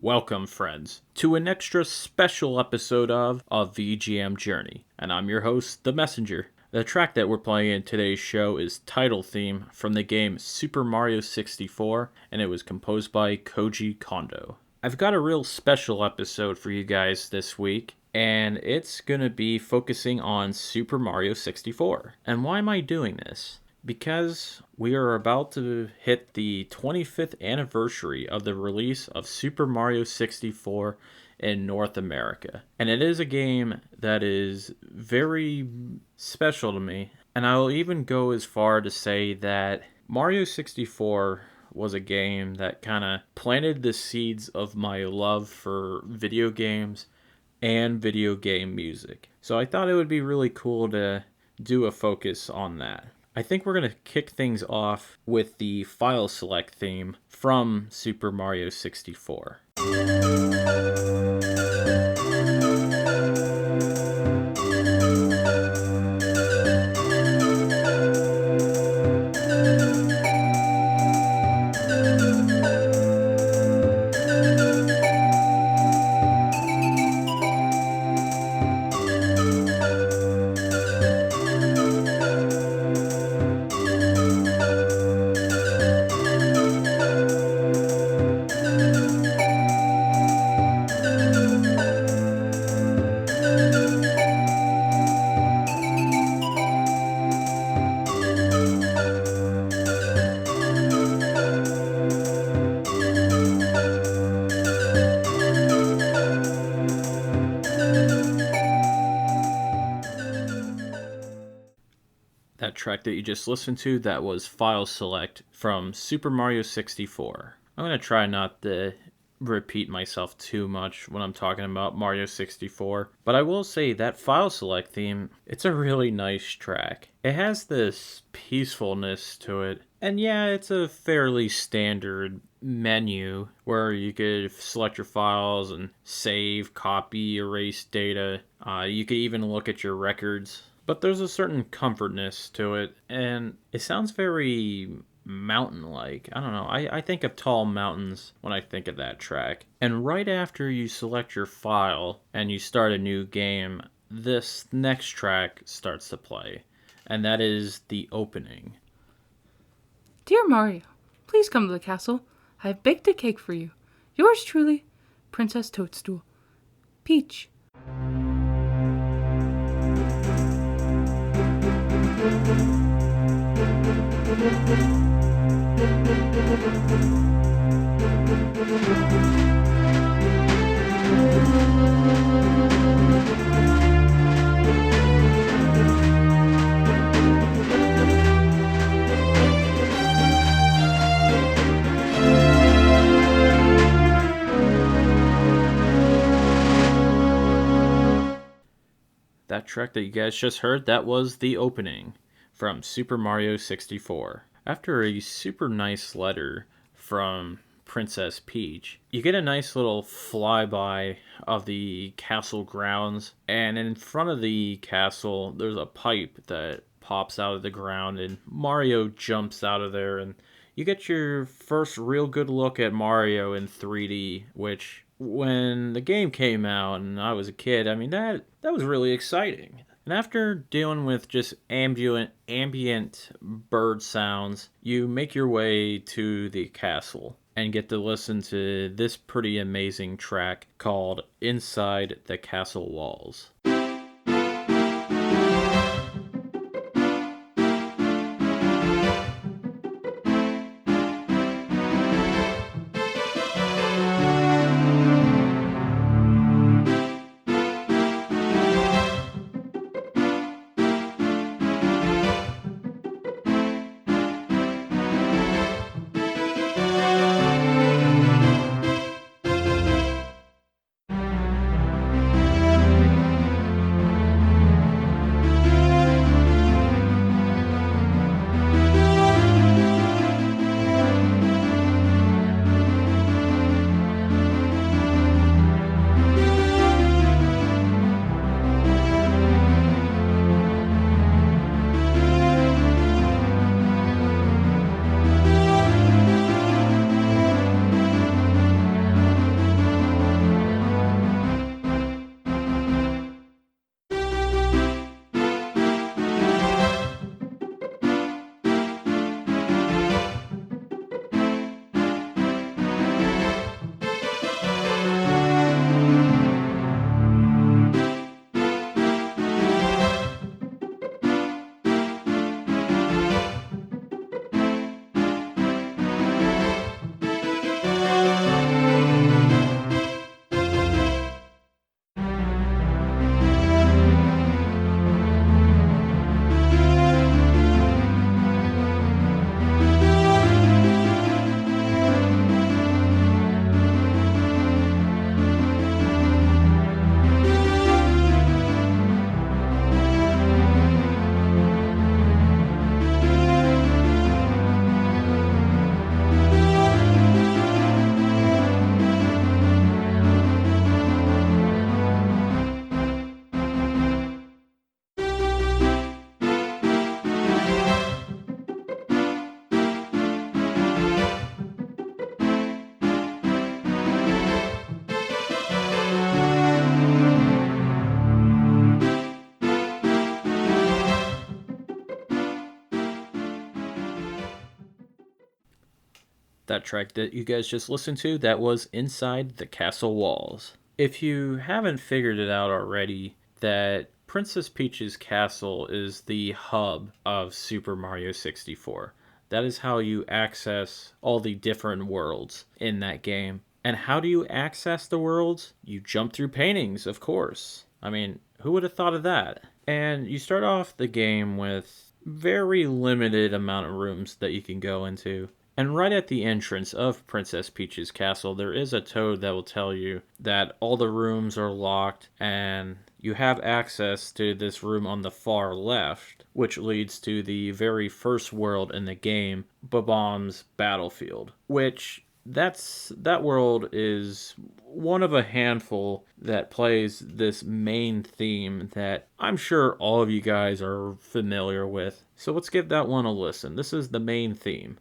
Welcome, friends, to an extra special episode of A VGM Journey, and I'm your host, The Messenger. The track that we're playing in today's show is Title Theme from the game Super Mario 64, and it was composed by Koji Kondo. I've got a real special episode for you guys this week, and it's going to be focusing on Super Mario 64. And why am I doing this? Because we are about to hit the 25th anniversary of the release of Super Mario 64 in North America. And it is a game that is very special to me. And I'll even go as far to say that Mario 64 was a game that kind of planted the seeds of my love for video games and video game music. So I thought it would be really cool to do a focus on that. I think we're going to kick things off with the file select theme from Super Mario 64. That track that you just listened to, that was File Select from Super Mario 64. I'm going to try not to repeat myself too much when I'm talking about Mario 64, but I will say that File Select theme, it's a really nice track. It has this peacefulness to it, and yeah, it's a fairly standard menu where you could select your files and save, copy, erase data. You could even look at your records. But there's a certain comfortness to it, and it sounds very mountain-like. I don't know, I think of tall mountains when I think of that track. And right after you select your file and you start a new game, this next track starts to play, and that is the opening. Dear Mario, please come to the castle. I have baked a cake for you. Yours truly, Princess Toadstool. Peach. That track that you guys just heard, that was the opening from Super Mario 64. After a super nice letter from Princess Peach, you get a nice little flyby of the castle grounds, and in front of the castle there's a pipe that pops out of the ground, and Mario jumps out of there, and you get your first real good look at Mario in 3D, which when the game came out and I was a kid, I mean, that was really exciting. And after dealing with just ambient bird sounds, you make your way to the castle and get to listen to this pretty amazing track called Inside the Castle Walls. That track that you guys just listened to, that was Inside the Castle Walls. If you haven't figured it out already, that Princess Peach's castle is the hub of Super Mario 64. That is how you access all the different worlds in that game. And how do you access the worlds? You jump through paintings, of course. I mean, who would have thought of that? And you start off the game with very limited amount of rooms that you can go into. And right at the entrance of Princess Peach's castle, there is a toad that will tell you that all the rooms are locked and you have access to this room on the far left, which leads to the very first world in the game, Bob-omb's Battlefield, which that world is one of a handful that plays this main theme that I'm sure all of you guys are familiar with. So let's give that one a listen. This is the main theme.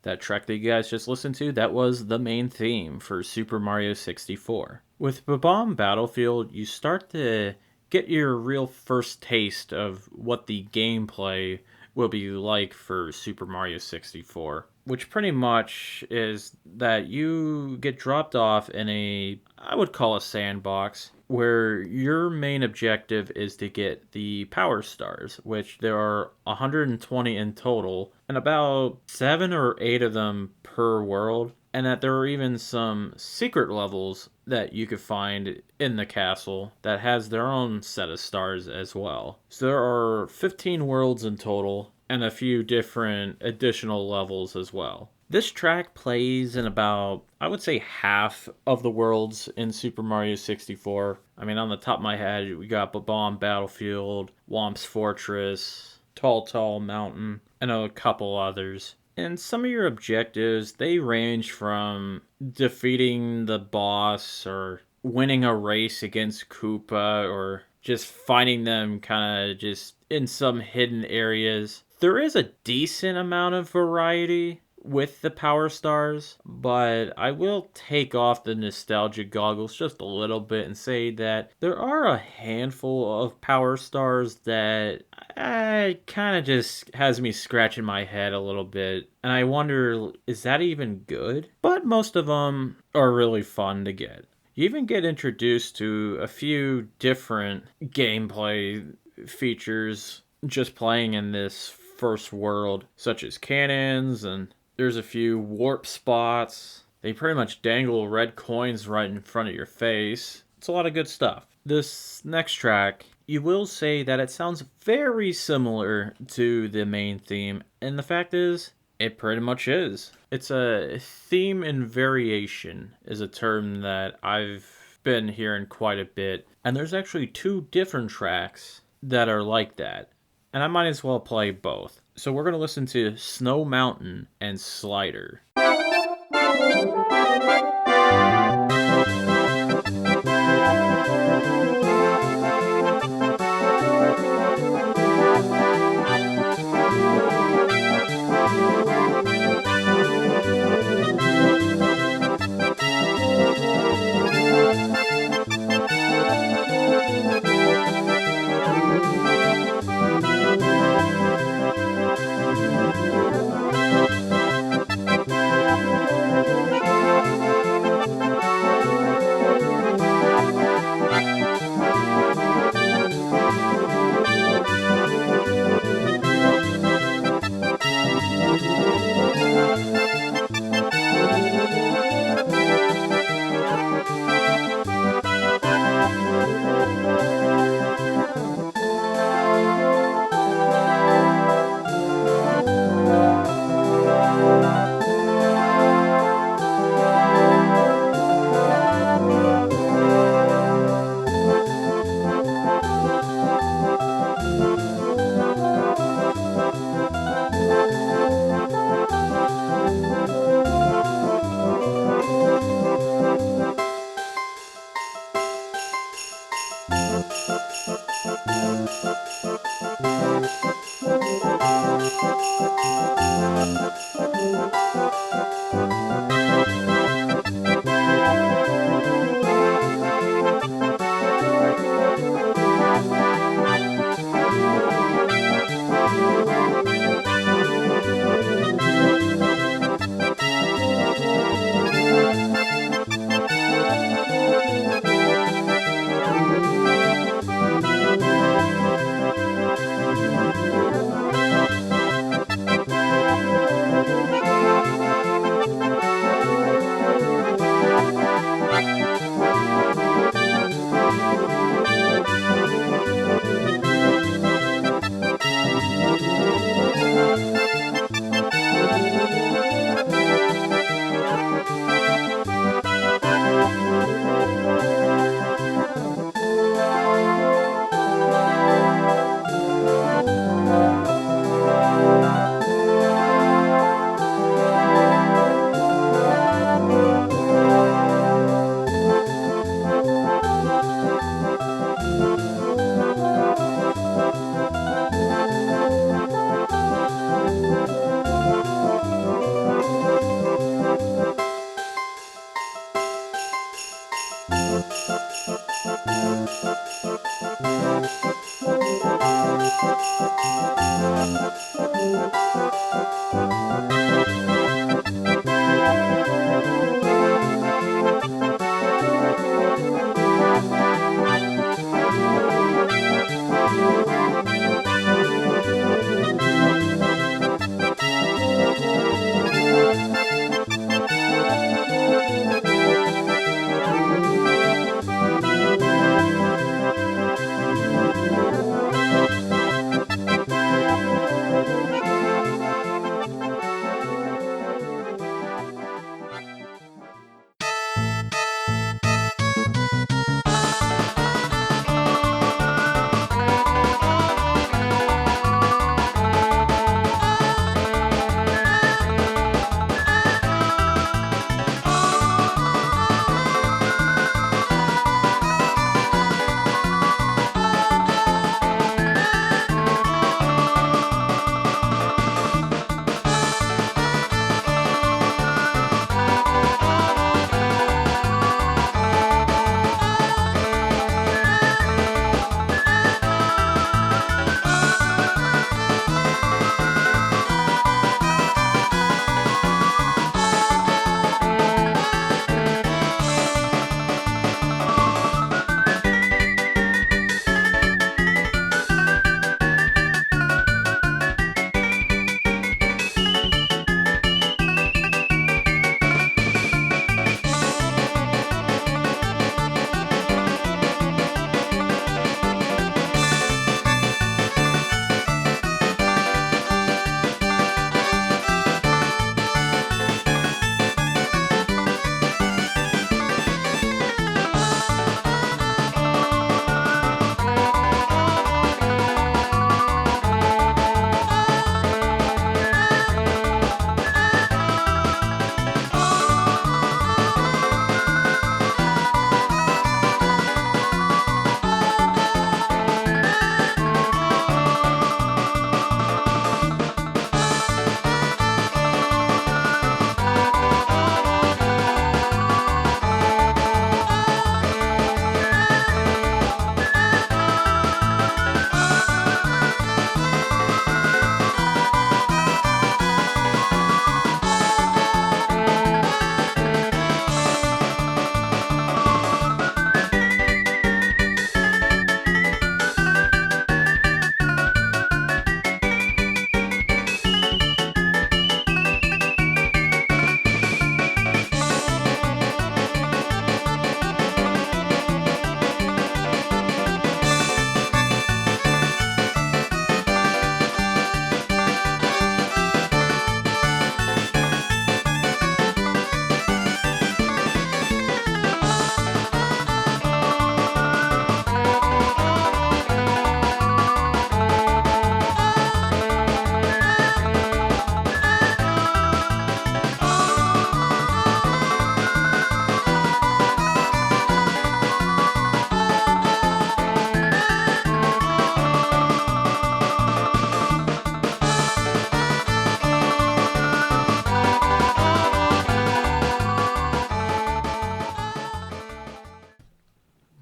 That track that you guys just listened to, that was the main theme for Super Mario 64. With Bob-omb Battlefield, you start to get your real first taste of what the gameplay will be like for Super Mario 64, which pretty much is that you get dropped off in I would call a sandbox, where your main objective is to get the power stars, which there are 120 in total, and about 7 or 8 of them per world, and that there are even some secret levels that you could find in the castle that has their own set of stars as well. So there are 15 worlds in total, and a few different additional levels as well. This track plays in about, I would say, half of the worlds in Super Mario 64. I mean, on the top of my head, we got Bob-omb Battlefield, Whomp's Fortress, Tall Mountain, and a couple others. And some of your objectives, they range from defeating the boss or winning a race against Koopa or just finding them kind of just in some hidden areas. There is a decent amount of variety, with the Power Stars, but I will take off the nostalgia goggles just a little bit and say that there are a handful of Power Stars that kind of just has me scratching my head a little bit. And I wonder, is that even good? But most of them are really fun to get. You even get introduced to a few different gameplay features just playing in this first world, such as cannons, and there's a few warp spots. They pretty much dangle red coins right in front of your face. It's a lot of good stuff. This next track, you will say that it sounds very similar to the main theme, and the fact is, it pretty much is. It's a theme and variation is a term that I've been hearing quite a bit, and there's actually two different tracks that are like that. And I might as well play both. So we're going to listen to Snow Mountain and Slider.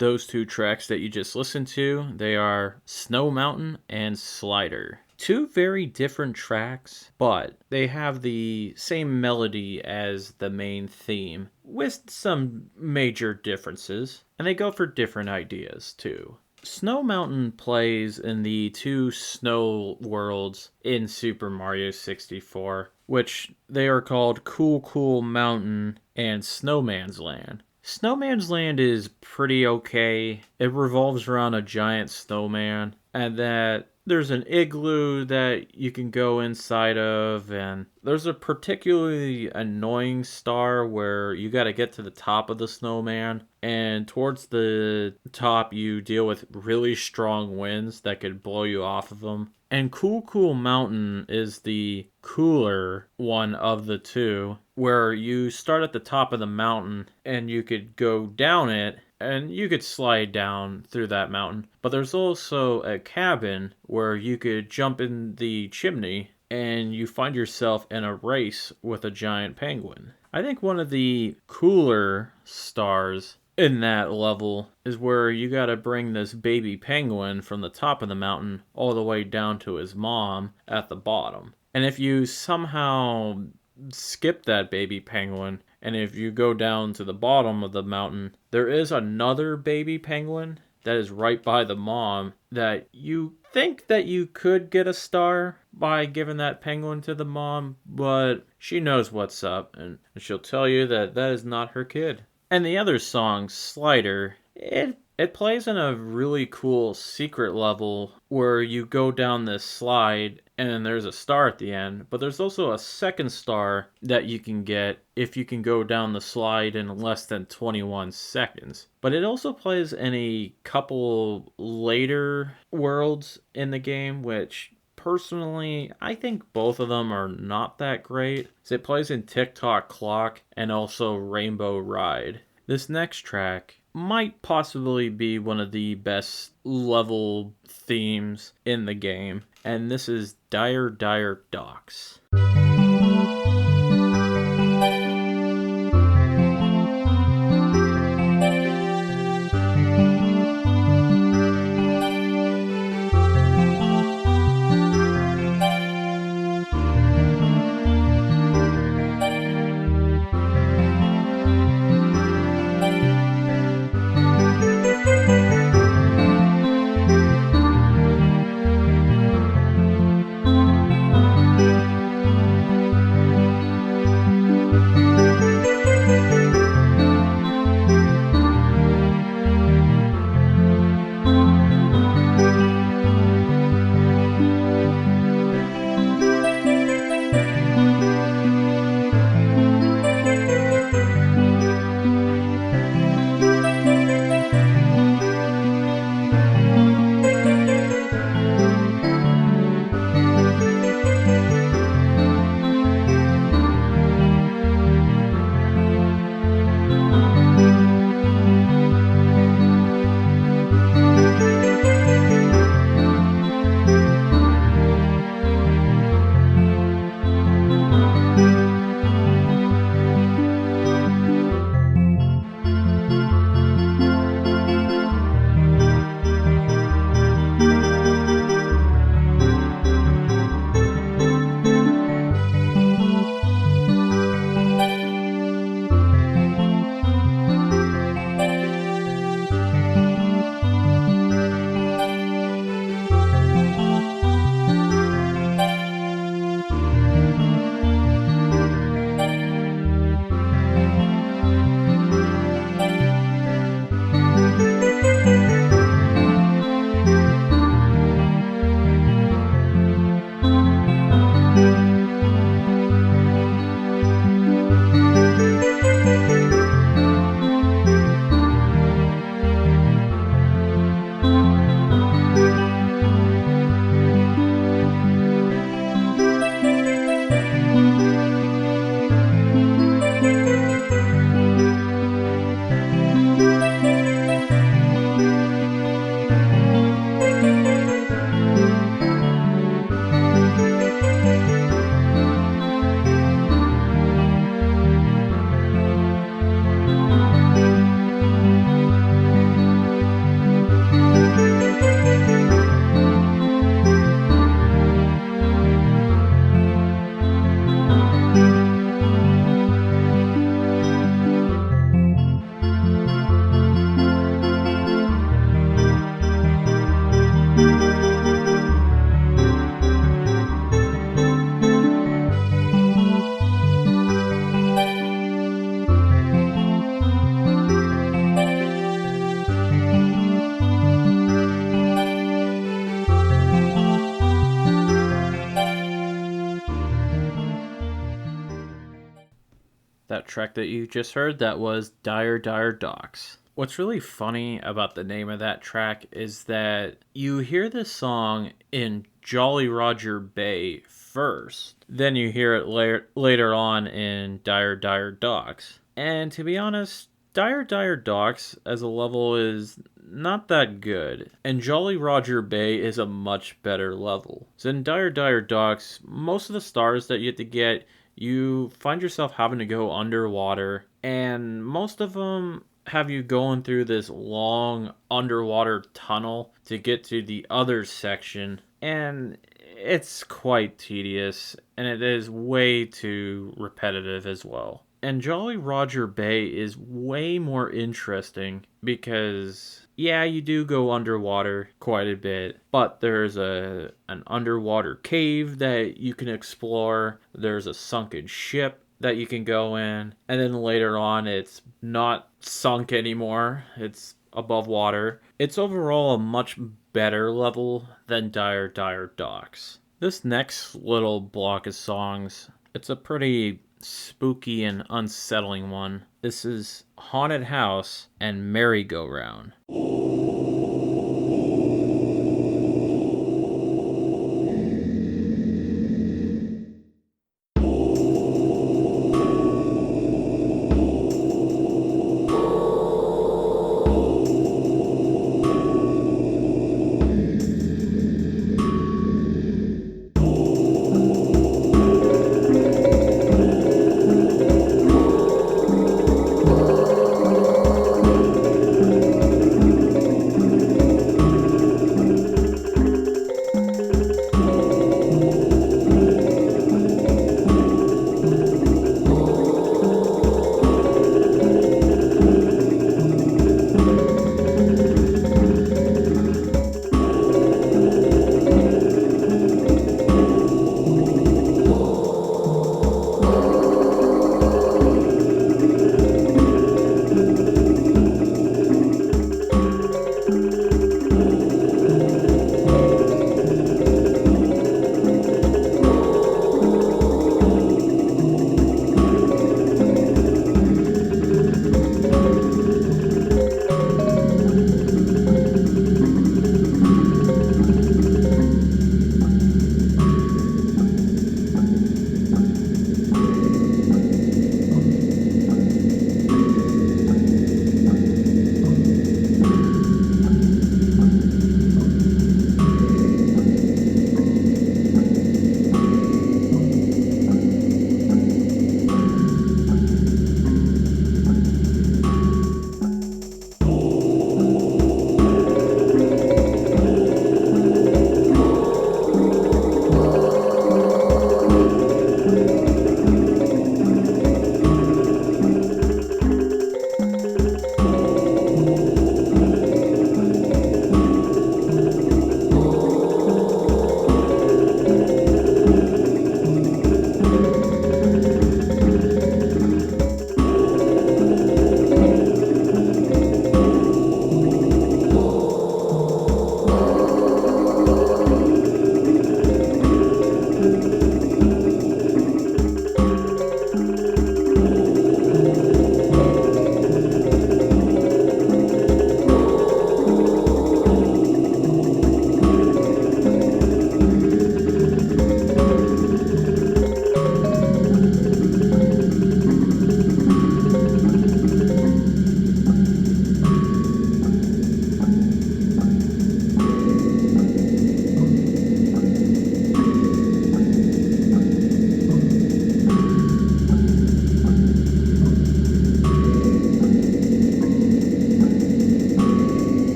those two tracks that you just listened to. They are Snow Mountain and Slider. Two very different tracks, but they have the same melody as the main theme, with some major differences, and they go for different ideas too. Snow Mountain plays in the two snow worlds in Super Mario 64, which they are called Cool Cool Mountain and Snowman's Land. Snowman's Land is pretty okay. It revolves around a giant snowman, and that there's an igloo that you can go inside of, and there's a particularly annoying star where you got to get to the top of the snowman, and towards the top you deal with really strong winds that could blow you off of them. And Cool Cool Mountain is the cooler one of the two, where you start at the top of the mountain and you could go down it and you could slide down through that mountain. But there's also a cabin where you could jump in the chimney and you find yourself in a race with a giant penguin. I think one of the cooler stars in that level is where you gotta bring this baby penguin from the top of the mountain all the way down to his mom at the bottom. And if you somehow skip that baby penguin, and if you go down to the bottom of the mountain, there is another baby penguin that is right by the mom that you think that you could get a star by giving that penguin to the mom, but she knows what's up, and she'll tell you that that is not her kid. And the other song, Slider, it plays in a really cool secret level where you go down this slide and there's a star at the end, but there's also a second star that you can get if you can go down the slide in less than 21 seconds. But it also plays in a couple later worlds in the game, which personally, I think both of them are not that great. So it plays in Tick-Tock Clock and also Rainbow Ride. This next track might possibly be one of the best level themes in the game, and this is Dire Dire Docks. track that you just heard, that was Dire Dire Docks. What's really funny about the name of that track is that you hear this song in Jolly Roger Bay first, then you hear it later on in Dire Dire Docks. And to be honest, Dire Dire Docks as a level is not that good, and Jolly Roger Bay is a much better level. So in Dire Dire Docks, most of the stars that you have to get, you find yourself having to go underwater, and most of them have you going through this long underwater tunnel to get to the other section, and it's quite tedious, and it is way too repetitive as well. And Jolly Roger Bay is way more interesting because, yeah, you do go underwater quite a bit, but there's an underwater cave that you can explore. There's a sunken ship that you can go in, and then later on it's not sunk anymore. It's above water. It's overall a much better level than Dire Dire Docks. This next little block of songs, it's a pretty spooky and unsettling one. This is Haunted House and Merry-Go-Round.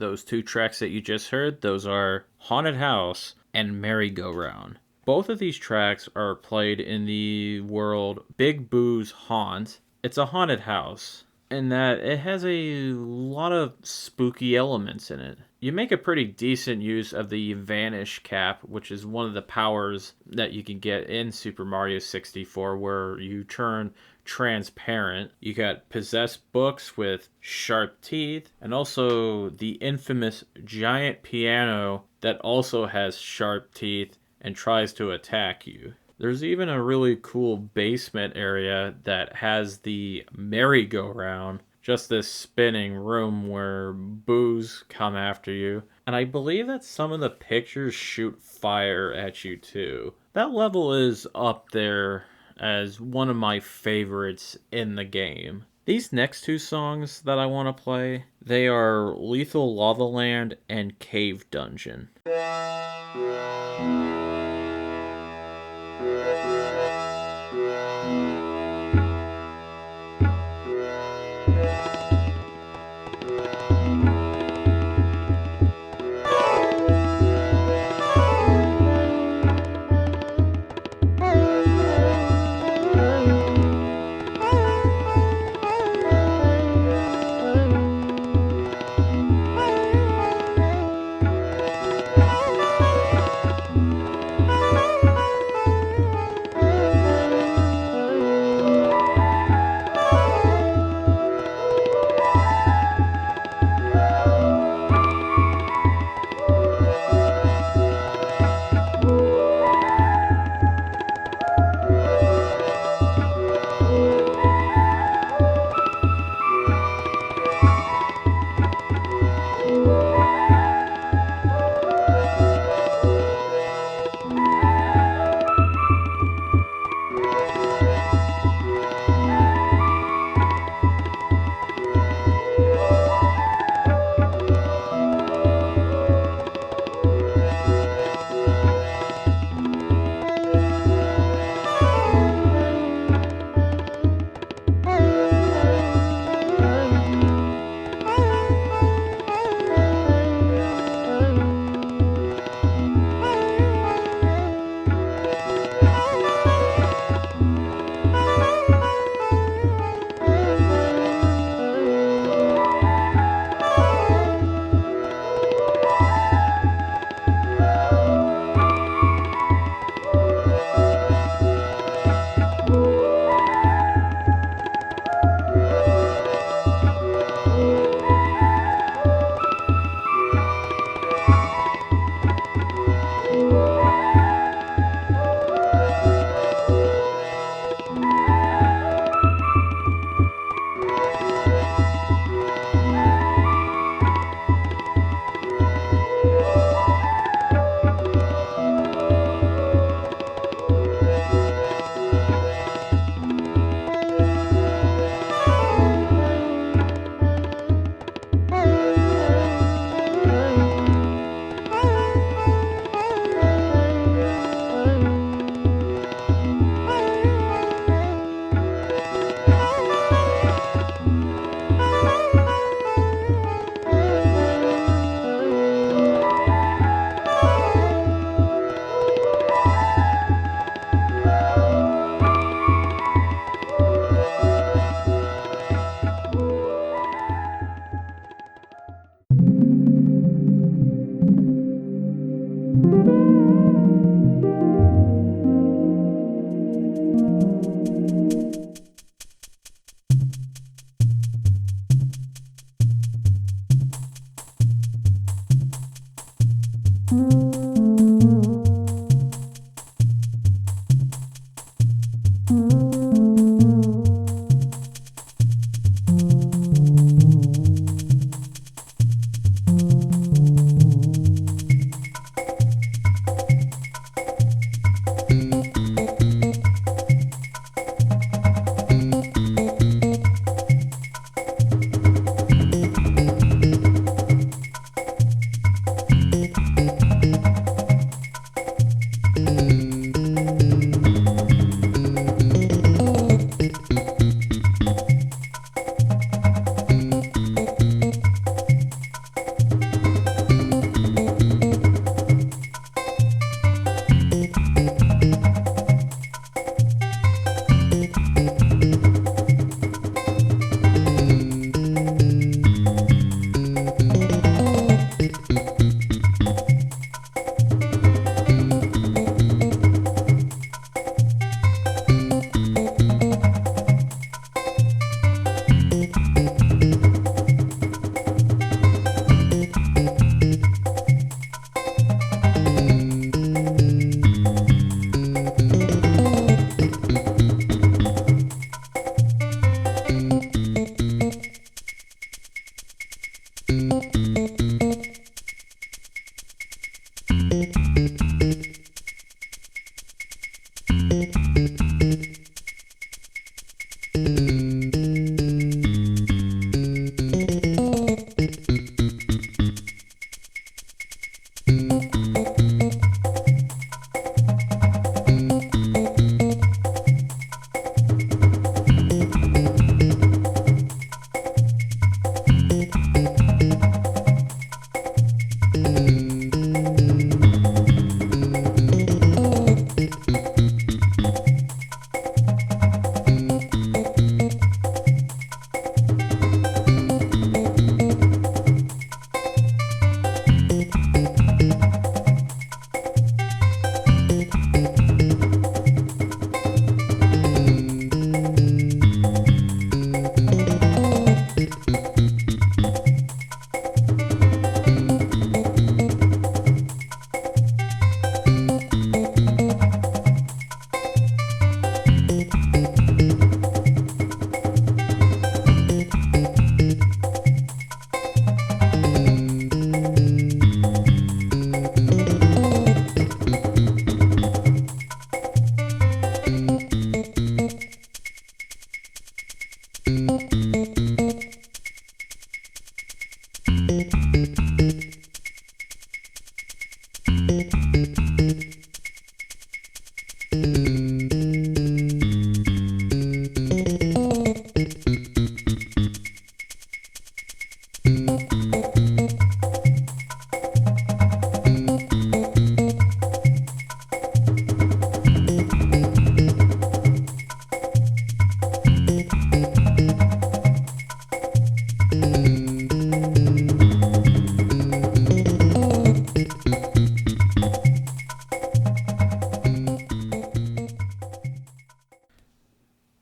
Those two tracks that you just heard, those are Haunted House and Merry-Go-Round. Both of these tracks are played in the world Big Boo's Haunt. It's a haunted house, in that it has a lot of spooky elements in it. You make a pretty decent use of the Vanish Cap, which is one of the powers that you can get in Super Mario 64, where you turn transparent. You got possessed books with sharp teeth, and also the infamous giant piano that also has sharp teeth and tries to attack you. There's even a really cool basement area that has the merry-go-round, just this spinning room where boos come after you. And I believe that some of the pictures shoot fire at you too. That level is up there as one of my favorites in the game. These next two songs that I want to play, they are Lethal Lava Land and Cave Dungeon.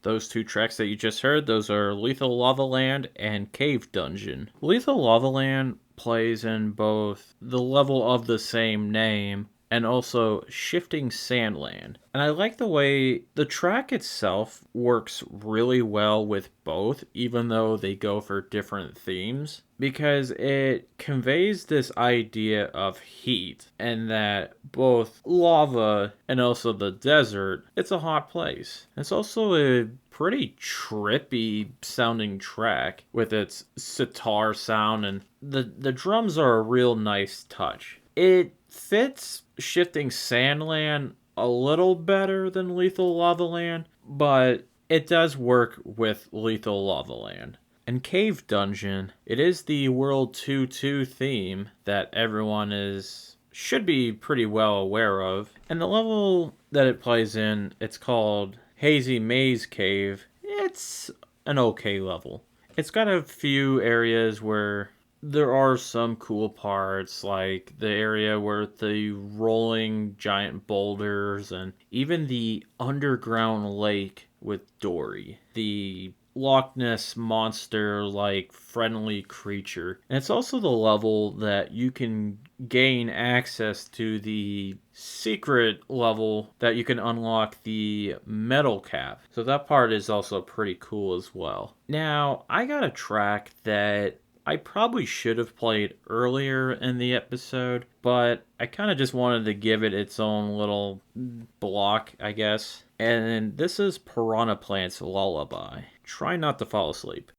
Those two tracks that you just heard, those are Lethal Lava Land and Cave Dungeon. Lethal Lava Land plays in both the level of the same name and also Shifting Sandland. And I like the way the track itself works really well with both, even though they go for different themes, because it conveys this idea of heat and that both lava and also the desert, it's a hot place. It's also a pretty trippy sounding track with its sitar sound, and the drums are a real nice touch. It fits Shifting Sandland a little better than Lethal Lava Land, but it does work with Lethal Lava Land. And Cave Dungeon, it is the World 2-2 theme that everyone should be pretty well aware of. And the level that it plays in, it's called Hazy Maze Cave. It's an okay level. It's got a few areas where there are some cool parts, like the area where the rolling giant boulders and even the underground lake with Dory, the Loch Ness monster like friendly creature. And it's also the level that you can gain access to the secret level that you can unlock the metal cap. So that part is also pretty cool as well. Now, I got a track that I probably should have played earlier in the episode, but I kind of just wanted to give it its own little block, I guess. And this is Piranha Plant's Lullaby. Try not to fall asleep.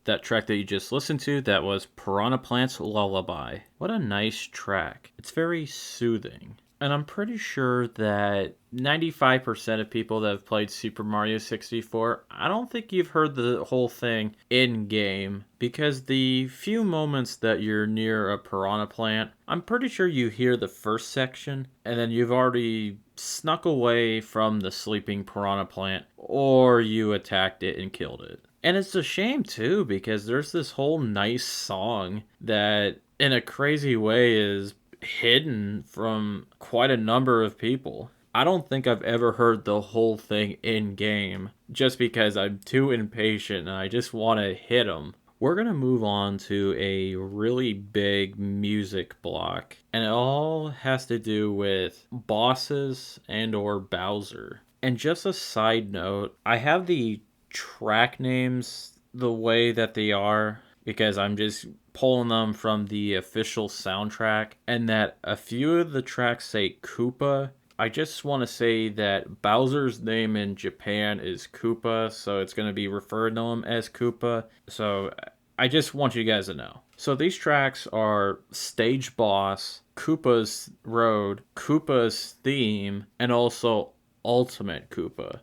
That track that you just listened to, that was Piranha Plant's Lullaby. What a nice track. It's very soothing. And I'm pretty sure that 95% of people that have played Super Mario 64, I don't think you've heard the whole thing in game, because the few moments that you're near a piranha plant, I'm pretty sure you hear the first section, and then you've already snuck away from the sleeping piranha plant, or you attacked it and killed it. And it's a shame too, because there's this whole nice song that in a crazy way is hidden from quite a number of people. I don't think I've ever heard the whole thing in game, just because I'm too impatient and I just want to hit them. We're going to move on to a really big music block, and it all has to do with bosses and or Bowser. And just a side note, I have the track names the way that they are because I'm just pulling them from the official soundtrack, and that a few of the tracks say Koopa. I just want to say that Bowser's name in Japan is Koopa, so it's going to be referred to him as Koopa. So I just want you guys to know. So these tracks are Stage Boss, Koopas Road, Koopa's Theme, and also Ultimate Koopa.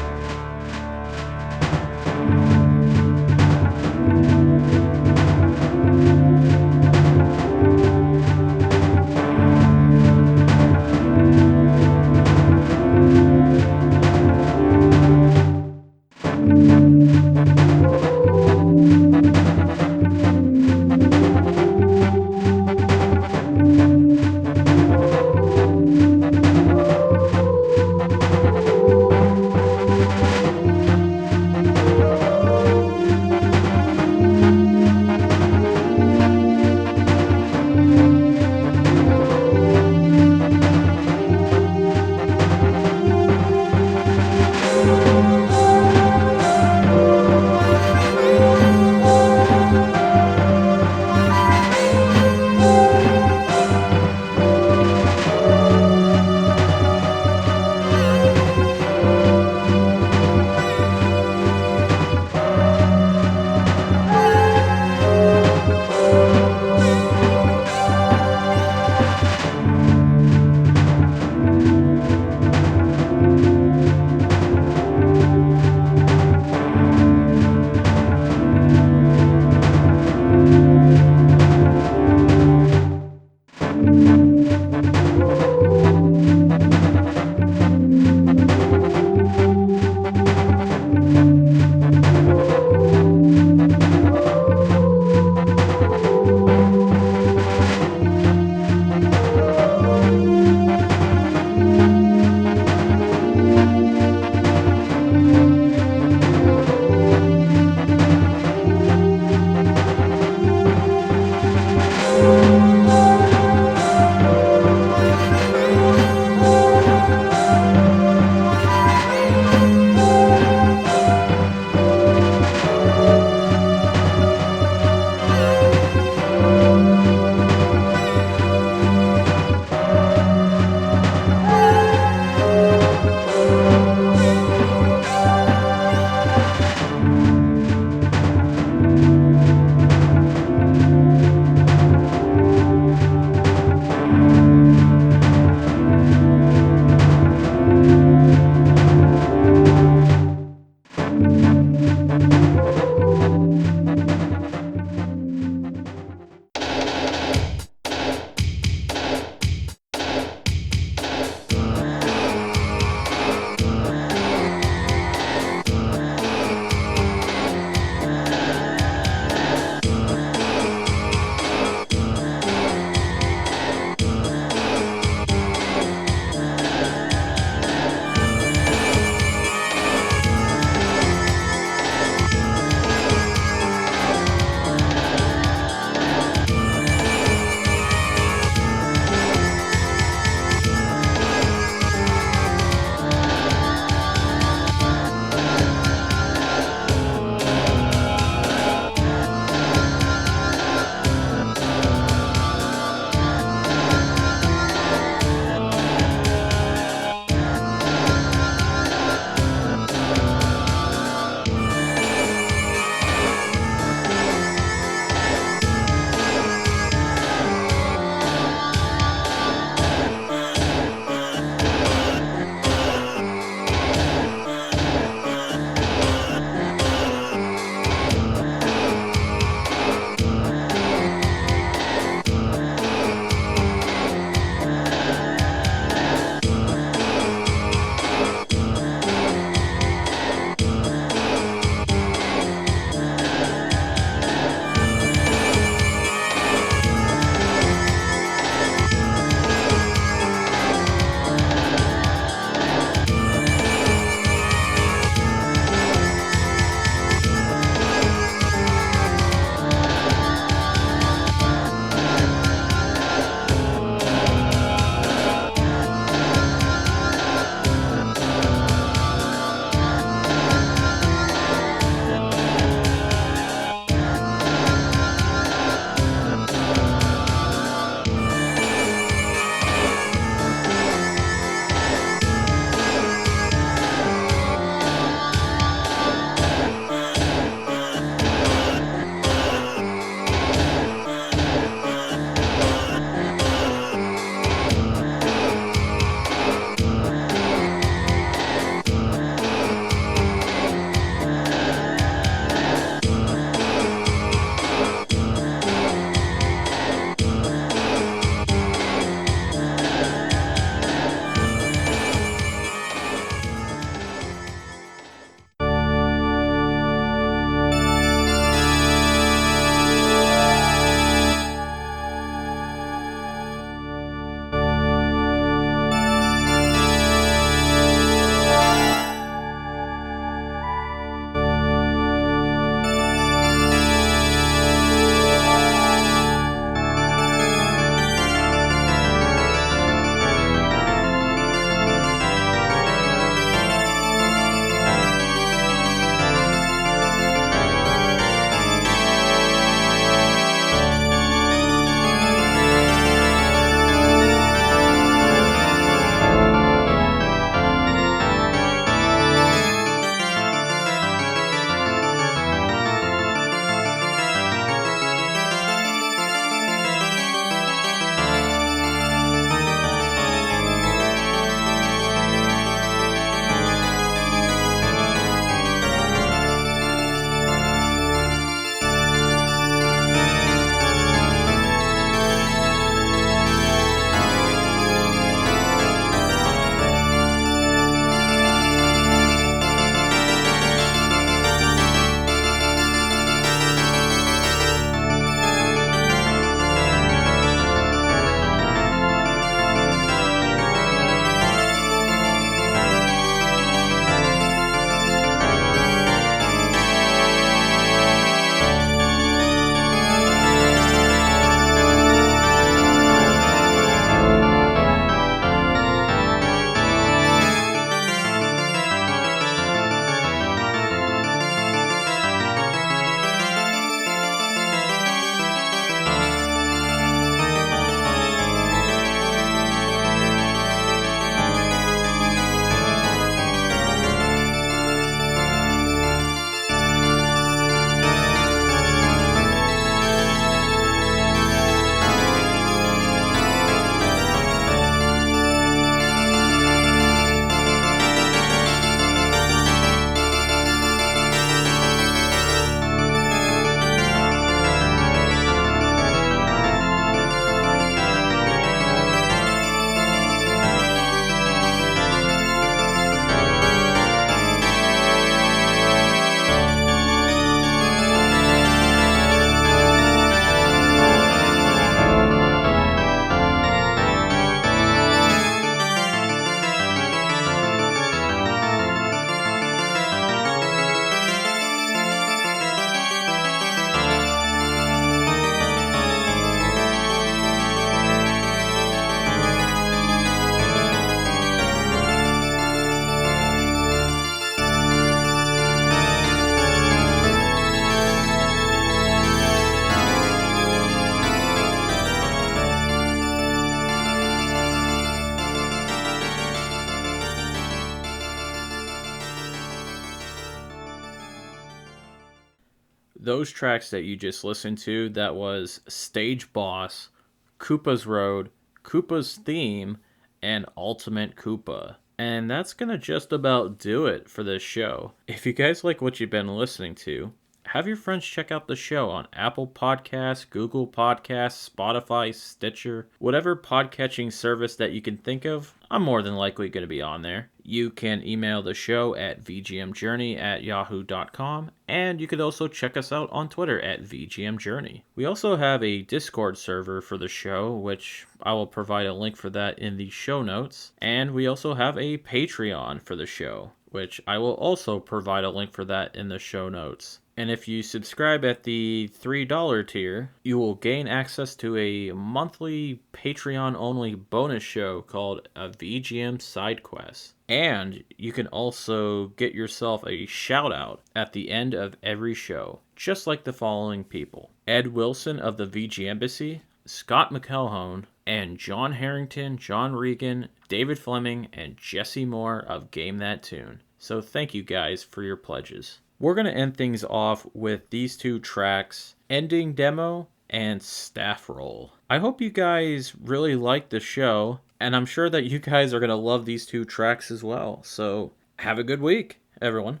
those tracks that you just listened to, that was Stage Boss, Koopas Road, Koopa's Theme, and Ultimate Koopa. And that's gonna just about do it for this show. If you guys like what you've been listening to, have your friends check out the show on Apple Podcasts, Google Podcasts, Spotify, Stitcher, whatever podcatching service that you can think of. I'm more than likely going to be on there. You can email the show at vgmjourney@yahoo.com, and you could also check us out on Twitter at vgmjourney. We also have a Discord server for the show, which I will provide a link for that in the show notes. And we also have a Patreon for the show, which I will also provide a link for that in the show notes. And if you subscribe at the $3 tier, you will gain access to a monthly Patreon-only bonus show called a VGM Side Quest. And you can also get yourself a shout-out at the end of every show, just like the following people: Ed Wilson of the VG Embassy, Scott McElhone, and John Harrington, John Regan, David Fleming, and Jesse Moore of Game That Tune. So thank you guys for your pledges. We're going to end things off with these two tracks, Ending Demo and Staff Roll. I hope you guys really like the show, and I'm sure that you guys are going to love these two tracks as well. So have a good week, everyone.